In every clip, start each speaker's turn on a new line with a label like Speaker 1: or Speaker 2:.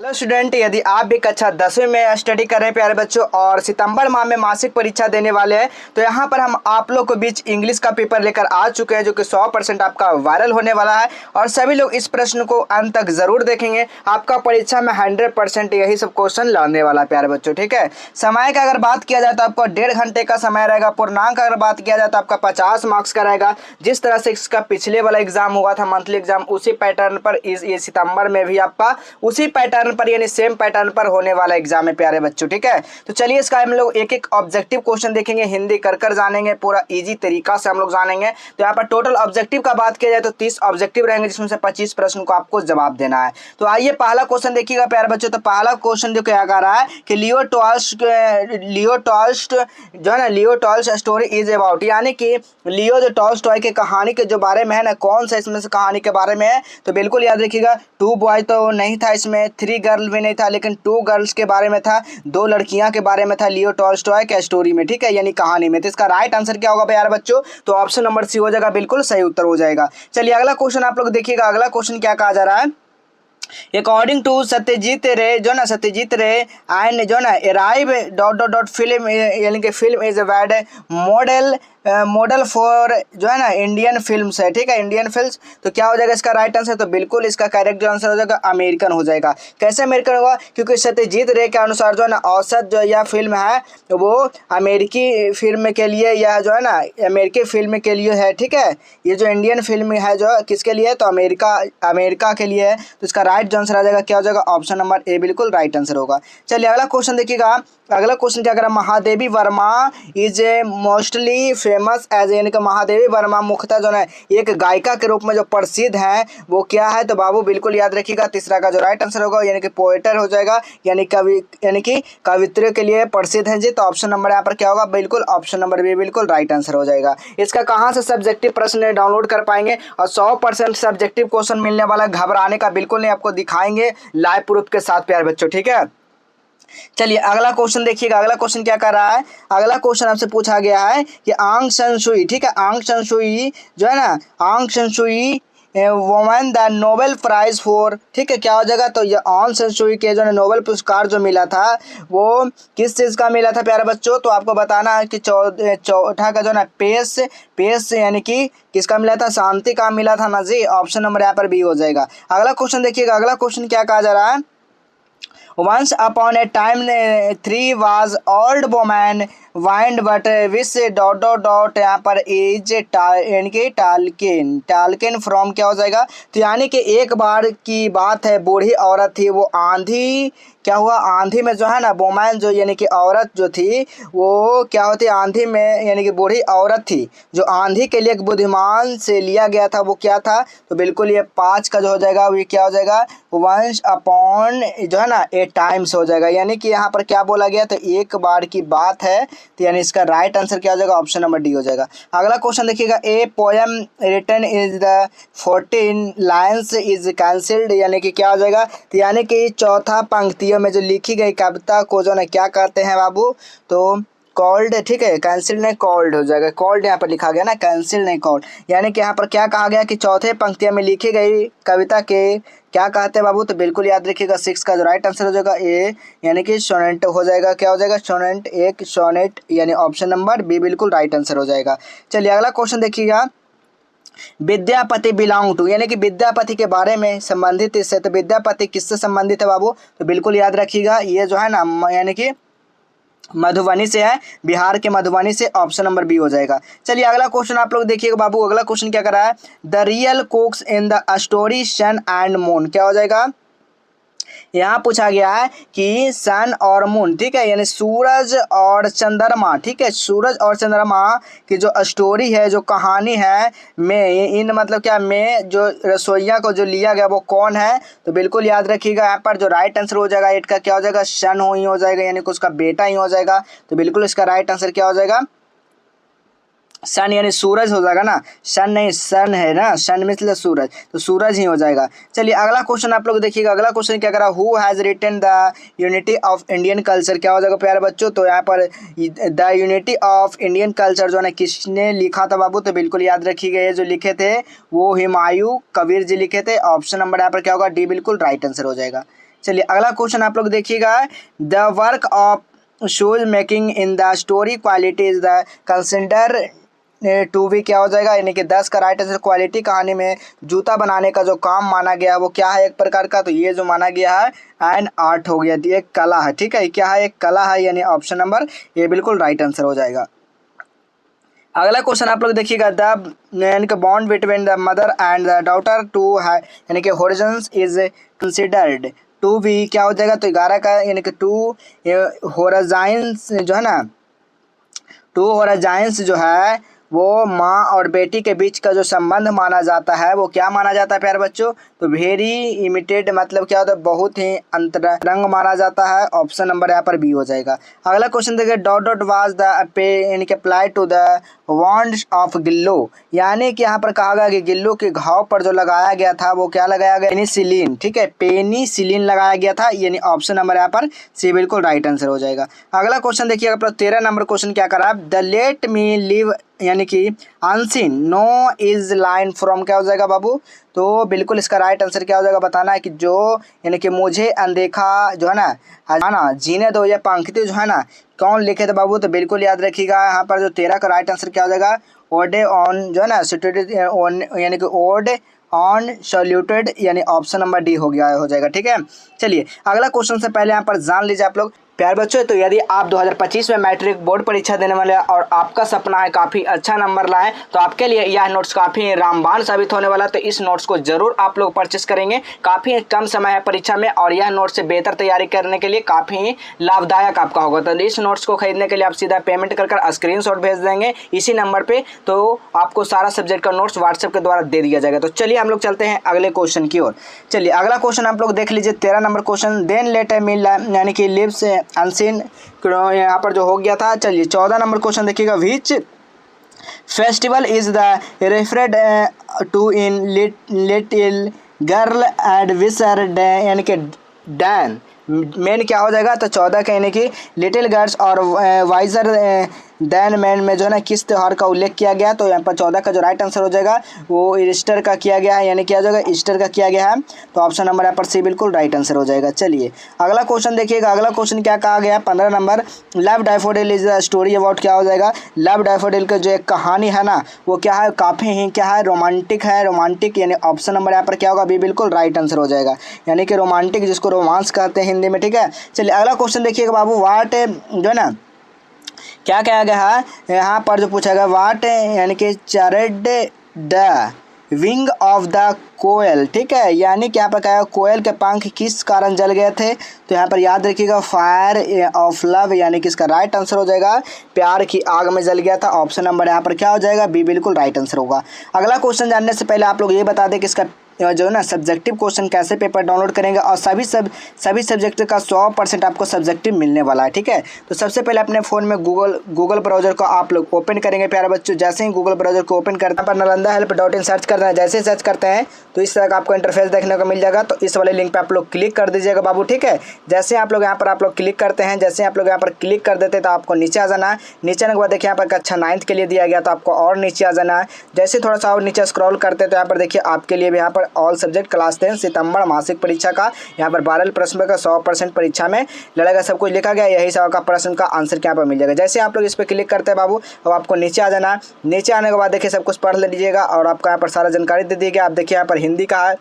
Speaker 1: Hello student, यदि आप भी कक्षा 10वीं में स्टडी कर रहे हैं प्यारे बच्चों और सितंबर माह में मासिक परीक्षा देने वाले हैं, तो यहाँ पर हम आप लोग के बीच इंग्लिश का पेपर लेकर आ चुके हैं जो कि 100% आपका वायरल होने वाला है। और सभी लोग इस प्रश्न को अंत तक जरूर देखेंगे। आपका परीक्षा में 100% यही सब क्वेश्चन लाने वाला है प्यारे बच्चों। ठीक है, समय का अगर बात किया जाए तो आपको 1.5 घंटे का समय रहेगा। पूर्णांक अगर बात किया जाए तो आपका 50 मार्क्स का रहेगा। जिस तरह से इसका पिछले वाला एग्जाम हुआ था मंथली एग्जाम, उसी पैटर्न पर ये सितंबर में भी आपका उसी पैटर्न पर यानी सेम पैटर्न पर होने वाला एग्जाम है प्यारे बच्चों। ठीक है, तो चलिए इसका हम लोग एक एक ऑब्जेक्टिव क्वेश्चन देखेंगे, हिंदी कर जानेंगे, पूरा इजी तरीका से हम लोग जानेंगे। तो यहाँ पर टोटल ऑब्जेक्टिव का बात किया जाए तो 30 ऑब्जेक्टिव रहेंगे, जिसमें से 25 प्रश्न को आपको जवाब देना है। तो आइए पहला क्वेश्चन देखिएगा प्यारे बच्चों। तो पहला क्वेश्चन जो क्या कह रहा है कि Leo Tolstoy story is about, यानी कि लियो जो टॉल्स्टॉय की कहानी के जो बारे में है ना, कौन सा इसमें से कहानी के बारे में है। तो बिल्कुल याद रखिएगा, 2 बॉय तो नहीं था इसमें, 3 गर्ल भी नहीं था, लेकिन 2 गर्ल्स के बारे में था, 2 लड़कियां के बारे में था लियो टॉल्स्टॉय के स्टोरी में। ठीक है, यानी कहानी में। तो इसका राइट आंसर क्या होगा प्यारे बच्चों? तो ऑप्शन नंबर सी हो जाएगा, बिल्कुल सही उत्तर हो जाएगा। चलिए अगला क्वेश्चन आप लोग देखिएगा। अगला क्वेश्चन क्या कहा जा रहा है, अकॉर्डिंग टू सत्यजीत रे जो ना सत्यजीत रे एंड जो ना अराइव डॉट फिल्म, यानी कि film is a bad model for जो है ना इंडियन फिल्म्स है। ठीक है, इंडियन फिल्म्स। तो क्या हो जाएगा इसका राइट आंसर? तो बिल्कुल इसका करेक्ट जो आंसर हो जाएगा अमेरिकन हो जाएगा। कैसे अमेरिकन होगा? क्योंकि सत्यजीत रे के अनुसार जो है ना औसत जो यह फिल्म है वो अमेरिकी फिल्म के लिए, या जो है ना अमेरिकी फिल्म के लिए है। ठीक है, ये जो इंडियन फिल्म है जो किसके लिए है? तो अमेरिका के लिए है। तो इसका राइट आंसर आ जाएगा, क्या हो जाएगा? ऑप्शन नंबर ए बिल्कुल राइट आंसर होगा। चलिए अगला क्वेश्चन देखिएगा। अगला क्वेश्चन क्या कर रहा है, Mahadevi Verma is a mostly famous as, यानी कि महादेवी वर्मा मुख्यतः जो है एक गायिका के रूप में जो प्रसिद्ध है वो क्या है? तो बाबू बिल्कुल याद रखिएगा, तीसरा का जो राइट आंसर होगा यानी कि पोएटर हो जाएगा, यानी कवि, यानी कि कवित्रियों के लिए प्रसिद्ध है जी। तो ऑप्शन नंबर यहाँ पर क्या होगा? बिल्कुल ऑप्शन नंबर बी बिल्कुल राइट आंसर हो जाएगा। इसका कहाँ से सब्जेक्टिव प्रश्न डाउनलोड कर पाएंगे? और 100% सब्जेक्टिव क्वेश्चन मिलने वाला, घबराने का बिल्कुल नहीं, आपको दिखाएंगे लाइव प्रूफ के साथ प्यारे बच्चों। ठीक है, चलिए अगला क्वेश्चन देखिएगा। अगला क्वेश्चन क्या कर रहा है, अगला क्वेश्चन आपसे पूछा गया है कि आंग सान सुई, ठीक है, आंग सान सुई जो है ना, Aung San Suu woman the Nobel prize for, ठीक है, क्या हो जाएगा? तो ये आंग सान सुई के जो है नोबेल पुरस्कार जो मिला था वो किस चीज़ का मिला था प्यारे बच्चों? तो आपको बताना है कि चौथा का जो है ना पेस यानी कि किसका मिला था? शांति का मिला था ना जी। ऑप्शन नंबर यहाँ पर बी हो जाएगा। अगला क्वेश्चन देखिएगा। अगला क्वेश्चन क्या कहा जा रहा है, Once upon a time, 3 was old woman wind but wish dot यहाँ पर एज यानी कि टालकिन फ्रॉम क्या हो जाएगा? तो यानी कि एक बार की बात है, बूढ़ी औरत थी, वो आंधी, क्या हुआ? आंधी में जो है ना वोमैन जो यानी कि औरत जो थी वो क्या होती है? आंधी में यानी कि बूढ़ी औरत थी जो आंधी के लिए एक बुद्धिमान से लिया गया था, वो क्या था? तो बिल्कुल ये 5 का जो हो जाएगा वो क्या हो जाएगा? वंस अपॉन जो है ना ए टाइम्स हो जाएगा, यानी कि यहाँ पर क्या बोला गया? तो एक बार की बात है। तो यानी इसका राइट आंसर क्या हो जाएगा? ऑप्शन नंबर डी हो जाएगा। अगला क्वेश्चन देखिएगा, a poem written is the 14 lines is cancelled, यानी कि क्या हो जाएगा? तो यानी कि चौथा पंक्तियों में जो लिखी गई कविता को जो है क्या कहते हैं बाबू? तो कॉल्ड, ठीक है, कैंसिल नहीं कॉल्ड हो जाएगा। कॉल्ड यहाँ पर लिखा गया ना, कैंसिल नहीं कॉल्ड, यानी कि यहाँ पर क्या कहा गया कि चौथे पंक्तियों में लिखी गई कविता के क्या कहते हैं बाबू? तो बिल्कुल याद रखिएगा, 6 का जो राइट आंसर हो जाएगा ए, यानी कि सोनेट हो जाएगा। क्या हो जाएगा? सोनेट, एक सोनेट, यानी ऑप्शन नंबर बी बिल्कुल राइट आंसर हो जाएगा। चलिए अगला क्वेश्चन देखिएगा, विद्यापति बिलोंग टू, यानी कि विद्यापति के बारे में संबंधित इससे, तो विद्यापति किससे संबंधित है बाबू? तो बिल्कुल याद रखिएगा, ये जो है ना यानी कि मधुबनी से है, बिहार के मधुबनी से। ऑप्शन नंबर बी हो जाएगा। चलिए अगला क्वेश्चन आप लोग देखिएगा बाबू। अगला क्वेश्चन क्या कर रहा है, the real cooks in the story sun and moon, क्या हो जाएगा? यहाँ पूछा गया है कि सन और मून, ठीक है, यानी सूरज और चंद्रमा, ठीक है, सूरज और चंद्रमा की जो स्टोरी है, जो कहानी है में, इन मतलब क्या में जो रसोइया को जो लिया गया वो कौन है? तो बिल्कुल याद रखिएगा, यहाँ पर जो राइट आंसर हो जाएगा 8 का क्या हो जाएगा? सन ही हो जाएगा, यानी कि उसका बेटा ही हो जाएगा। तो बिल्कुल इसका राइट आंसर क्या हो जाएगा? सन, यानी सूरज हो जाएगा ना, सन नहीं सन है ना, सन मतलब सूरज, तो सूरज ही हो जाएगा। चलिए अगला क्वेश्चन आप लोग देखिएगा। अगला क्वेश्चन क्या करा, who has written the unity of Indian culture, क्या हो जाएगा प्यारे बच्चों? तो यहाँ पर the unity of Indian culture जो है ना किसने लिखा था बाबू? तो बिल्कुल याद रखिएगा, ये जो लिखे थे वो हुमायूं कबीर जी लिखे थे। ऑप्शन नंबर यहाँ पर क्या होगा? डी बिल्कुल राइट आंसर हो जाएगा। चलिए अगला क्वेश्चन आप लोग देखिएगा, the work of shoes making in the story quality is the consider to be क्या हो जाएगा, यानी कि 10 का राइट आंसर क्वालिटी कहानी में जूता बनाने का जो काम माना गया है वो क्या है एक प्रकार का, तो ये जो माना गया है एंड आर्ट हो गया, ये एक कला है। ठीक है, ये क्या है, एक कला है, यानी ऑप्शन नंबर ये बिल्कुल राइट आंसर हो जाएगा। अगला क्वेश्चन आप लोग देखिएगा, द यानी कि bond between the mother and the daughter to है यानी कि horizons is considered to be क्या हो जाएगा, तो 11 का यानी कि टू होराइजन्स जो है ना, टू होराइजन्स जो है वो माँ और बेटी के बीच का जो संबंध माना जाता है वो क्या माना जाता है प्यारे बच्चों, तो वेरी इमिटेड मतलब क्या होता है, बहुत ही अंतरंग माना जाता है। ऑप्शन नंबर यहाँ पर बी हो जाएगा। अगला क्वेश्चन देखिए, डॉट डॉट वाज द पे यानी कि apply to the wand of गिल्लो, यानी कि यहाँ पर कहा गया कि गिल्लो के घाव पर जो लगाया गया था वो क्या लगाया गया, पेनिसिलिन। ठीक है, पेनिसिलिन लगाया गया था, यानी ऑप्शन नंबर यहाँ पर सी बिल्कुल राइट आंसर हो जाएगा। अगला क्वेश्चन देखिए, 13 नंबर क्वेश्चन क्या करा, द लेट मी लिव यानी कि unseen no is line from क्या हो जाएगा बाबू, तो बिल्कुल इसका राइट आंसर क्या हो जाएगा, बताना है कि जो यानी कि मुझे अनदेखा जो है ना जीने दो, ये पंक्ति जो है ना कौन लिखे थे बाबू, तो बिल्कुल याद रखिएगा यहाँ पर जो 13 का राइट आंसर क्या हो जाएगा, ओडे ऑन जो है ना सिटुएटेड यानी कि ओड ऑन सॉल्यूटेड, यानी ऑप्शन नंबर डी हो गया हो जाएगा। ठीक है, चलिए अगला क्वेश्चन से पहले यहाँ पर जान लीजिए आप लोग प्यार बच्चों, तो यदि आप 2025 में मैट्रिक बोर्ड परीक्षा देने वाले हैं और आपका सपना है काफ़ी अच्छा नंबर लाएं, तो आपके लिए यह नोट्स काफ़ी रामबाण साबित होने वाला है। तो इस नोट्स को जरूर आप लोग परचेस करेंगे, काफ़ी कम समय है परीक्षा में और यह नोट्स से बेहतर तैयारी करने के लिए काफ़ी लाभदायक आपका होगा। तो इस नोट्स को खरीदने के लिए आप सीधा पेमेंट कर स्क्रीनशॉट भेज देंगे इसी नंबर पर, तो आपको सारा सब्जेक्ट का नोट्स व्हाट्सएप के द्वारा दे दिया जाएगा। तो चलिए हम लोग चलते हैं अगले क्वेश्चन की ओर। चलिए अगला क्वेश्चन आप लोग देख लीजिए, 13 number question, then let me यानी कि लिव्स अनसीन यहाँ पर जो हो गया था। चलिए 14 नंबर क्वेश्चन देखिएगा, which festival is the referred to in little girl and विसर यानी कि डैन, मेन क्या हो जाएगा, तो 14 का यानी कि लिटिल गर्ल्स और वाइजर दैन मैन में जो है ना किस त्यौहार का उल्लेख किया गया, तो यहाँ पर 14 का जो राइट आंसर हो जाएगा वो ईस्टर का किया गया है, यानी क्या हो जाएगा ईस्टर का किया गया है, तो ऑप्शन नंबर यहाँ पर सी बिल्कुल राइट आंसर हो जाएगा। चलिए अगला क्वेश्चन देखिएगा, अगला क्वेश्चन क्या कहा गया, 15 number, love daffodil is the story about क्या हो जाएगा, लव डैफोडिल का जो एक कहानी है ना वो क्या है, काफ़ी ही क्या है रोमांटिक, यानी ऑप्शन नंबर यहाँ पर क्या होगा, बी बिल्कुल राइट आंसर हो जाएगा, यानी कि रोमांटिक जिसको रोमांस कहते हैं हिंदी में। ठीक है, चलिए अगला क्वेश्चन देखिएगा बाबू, वाट जो है ना क्या कहा गया है यहाँ पर जो पूछा गया, वाट यानी कि चरेड द विंग ऑफ द कोयल। ठीक है, यानी कि यहाँ पर क्या कोयल के पंख किस कारण जल गए थे, तो यहाँ पर याद रखिएगा फायर ऑफ लव, यानी कि इसका राइट आंसर हो जाएगा प्यार की आग में जल गया था। ऑप्शन नंबर यहाँ पर क्या हो जाएगा, बी बिल्कुल राइट आंसर होगा। अगला क्वेश्चन जानने से पहले आप लोग ये बता दें कि इसका जो है ना सब्जेक्टिव क्वेश्चन कैसे पेपर डाउनलोड करेंगे और सभी सब्जेक्ट का 100% आपको सब्जेक्टिव मिलने वाला है। ठीक है, तो सबसे पहले अपने फ़ोन में गूगल ब्राउज़र को आप लोग ओपन करेंगे प्यारे बच्चों। जैसे ही गूगल ब्राउज़र को ओपन करते हैं पर nalandahelp.in सर्च करना है, जैसे ही सर्च करते हैं तो इस तरह का आपको इंटरफेस देखने को मिल जाएगा। तो इस वाले लिंक पर आप लोग क्लिक कर दीजिएगा बाबू। ठीक है, जैसे आप लोग यहाँ पर आप लोग क्लिक करते हैं, जैसे आप लोग यहाँ पर क्लिक कर देते हैं तो आपको नीचे आ जाना है। नीचे आने के बाद देखिए यहाँ पर कक्षा 9th के लिए दिया गया, तो आपको और नीचे आ जाना है। जैसे थोड़ा सा और नीचे स्क्रॉल करते हैं तो यहाँ पर देखिए आपके लिए भी यहाँ पर ऑल सब्जेक्ट क्लास 10 सितंबर मासिक परीक्षा का यहाँ पर 12 प्रश्न का 100% परीक्षा में लड़ेगा, सब कुछ लिखा गया, यही सब का प्रश्न का आंसर यहाँ पर मिल जाएगा। जैसे आप लोग इस पर क्लिक करते हैं बाबू, अब आपको नीचे आ जाना है। नीचे आने के बाद देखिए सब कुछ पढ़ लीजिएगा और आपका यहाँ पर सारा जानकारी दे दी गया। आप देखिए यहाँ पर हिंदी का है,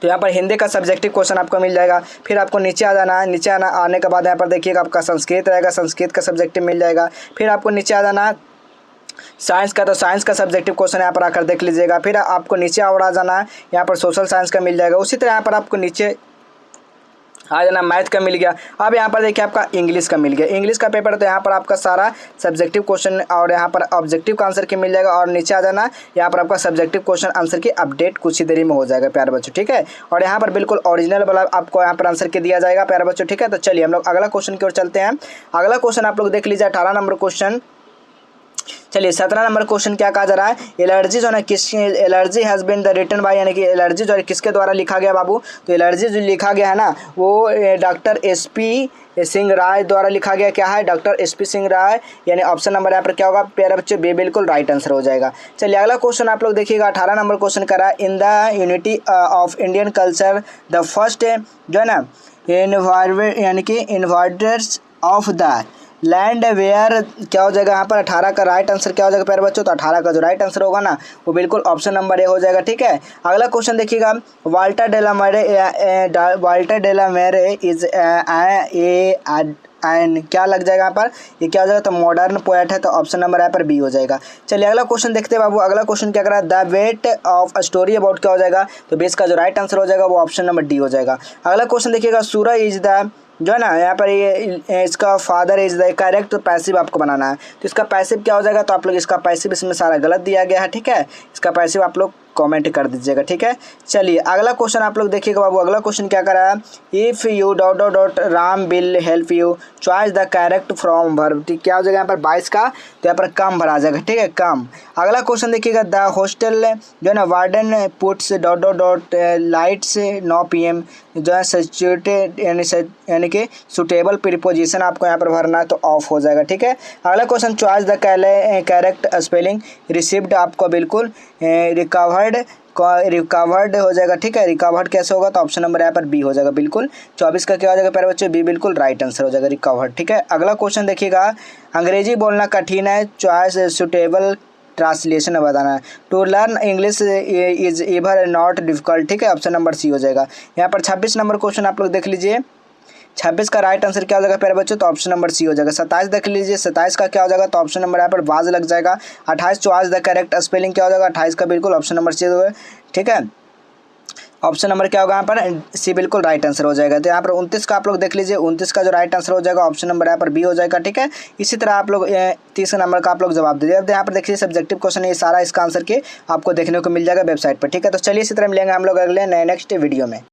Speaker 1: तो यहाँ पर हिंदी का सब्जेक्टिव क्वेश्चन आपको मिल जाएगा। फिर आपको नीचे आ जाना है। नीचे आने के बाद यहाँ पर देखिएगा आपका संस्कृत रहेगा, संस्कृत का सब्जेक्टिव मिल जाएगा। फिर आपको नीचे आ जाना है साइंस का, तो साइंस का सब्जेक्टिव क्वेश्चन यहाँ पर आकर देख लीजिएगा। फिर आपको नीचे और आ जाना है, यहाँ पर सोशल साइंस का मिल जाएगा। उसी तरह यहाँ पर आपको नीचे आ जाना, मैथ का मिल गया। अब यहाँ पर देखिए आपका इंग्लिश का मिल गया, इंग्लिश का पेपर, तो यहाँ पर आपका सारा सब्जेक्टिव क्वेश्चन और यहाँ पर ऑब्जेक्टिव का आंसर की मिल जाएगा। और नीचे आ जाना, यहाँ पर आपका सब्जेक्टिव क्वेश्चन आंसर की अपडेट कुछ ही देरी में हो जाएगा प्यारे बच्चों। ठीक है, और यहाँ पर बिल्कुल ओरिजिनल वाला आपको यहाँ पर आंसर की दिया जाएगा प्यारे बच्चों। ठीक है, तो चलिए हम लोग अगला क्वेश्चन की ओर चलते हैं। अगला क्वेश्चन आप लोग देख लीजिए, 18 नंबर क्वेश्चन, चलिए 17 नंबर क्वेश्चन क्या कहा जा रहा है, एलर्जी जो है किस allergy has been the written by, यानी कि एलर्जी जो है किसके द्वारा लिखा गया बाबू, तो एलर्जी जो लिखा गया है ना वो डॉक्टर SP सिंह राय द्वारा लिखा गया। क्या है, डॉक्टर SP सिंह राय, यानी ऑप्शन नंबर यहाँ पर क्या होगा प्यारे बच्चे, बी बिल्कुल राइट आंसर हो जाएगा। चलिए अगला क्वेश्चन आप लोग देखिएगा, 18 नंबर क्वेश्चन करा है, in the unity of Indian culture the first जो है ना इन्वायरमेंट, यानी कि इन्वाइडर्स ऑफ द लैंड वेयर, क्या हो जाएगा यहाँ पर 18 का राइट आंसर क्या हो जाएगा प्यारे बच्चों, तो 18 का जो राइट आंसर होगा ना वो बिल्कुल ऑप्शन नंबर ए हो जाएगा। ठीक है, अगला क्वेश्चन देखिएगा, वाल्टर डेला मेरे इज एंड क्या लग जाएगा यहाँ पर, ये क्या हो जाएगा, तो मॉडर्न पोएट है, तो ऑप्शन नंबर यहाँ पर बी हो जाएगा। चलिए अगला क्वेश्चन देखते हैं बाबू, अगला क्वेश्चन क्या कर रहा है, the weight of a story about क्या हो जाएगा, तो बेस का जो राइट आंसर हो जाएगा वो ऑप्शन नंबर डी हो जाएगा। अगला क्वेश्चन देखिएगा, सूरज इज द जो है ना यहाँ पर ये इसका father is the correct passive आपको बनाना है, तो इसका पैसिव क्या हो जाएगा, तो आप लोग इसका पैसिव इसमें सारा गलत दिया गया है। ठीक है, इसका पैसिव आप लोग कमेंट कर दीजिएगा। ठीक है, चलिए अगला क्वेश्चन आप लोग देखिएगा बाबू, अगला क्वेश्चन क्या कर रहा है, if U dot dot dot Ram will help you choice the correct from verb, क्या हो जाएगा यहाँ पर 22 का, तो यहाँ पर कम भरा जाएगा। ठीक है, कम। अगला क्वेश्चन देखिएगा, द हॉस्टल जो है ना warden puts dot dot dot lights 9 PM जो है सब्स्टिट्यूटेड यानी कि सुटेबल प्रीपोजिशन आपको यहाँ पर भरना है, तो ऑफ हो जाएगा। ठीक है, अगला question, choice the correct spelling received आपको बिल्कुल रिकवर्ड हो जाएगा। ठीक है, रिकवर्ड कैसे होगा, तो ऑप्शन नंबर यहाँ पर बी हो जाएगा बिल्कुल। 24 का क्या हो जाएगा प्यारे बच्चे, बी बिल्कुल राइट आंसर हो जाएगा, रिकवर्ड। ठीक है, अगला क्वेश्चन देखिएगा, अंग्रेजी बोलना कठिन है, चॉइस सुटेबल ट्रांसलेशन बताना है, to learn English is ever not difficult. ठीक है, ऑप्शन नंबर सी हो जाएगा। यहाँ पर 26 नंबर क्वेश्चन आप लोग देख लीजिए, 26 का राइट आंसर क्या हो जाएगा प्यारे बच्चों, तो ऑप्शन नंबर सी हो जाएगा। 27 देख लीजिए, 27 का क्या हो जाएगा, तो ऑप्शन नंबर यहाँ पर बाज लग जाएगा। 28 चॉइस द करेक्ट स्पेलिंग क्या हो जाएगा, 28 का बिल्कुल ऑप्शन नंबर सी होगा। ठीक है, ऑप्शन नंबर क्या होगा यहाँ पर, सी बिल्कुल राइट आंसर हो जाएगा। तो यहाँ पर 29 का आप लोग देख लीजिए, 29 का जो राइट आंसर हो जाएगा ऑप्शन नंबर यहाँ पर बी हो जाएगा। ठीक है, इसी तरह आप लोग 30 नंबर का आप लोग जवाब दीजिए। अब यहाँ पर देखिए सब्जेक्टिव क्वेश्चन ये सारा इसका आंसर के आपको देखने को मिल जाएगा वेबसाइट पर। ठीक है, तो चलिए इसी तरह मिलेंगे हम लोग अगले नेक्स्ट वीडियो में।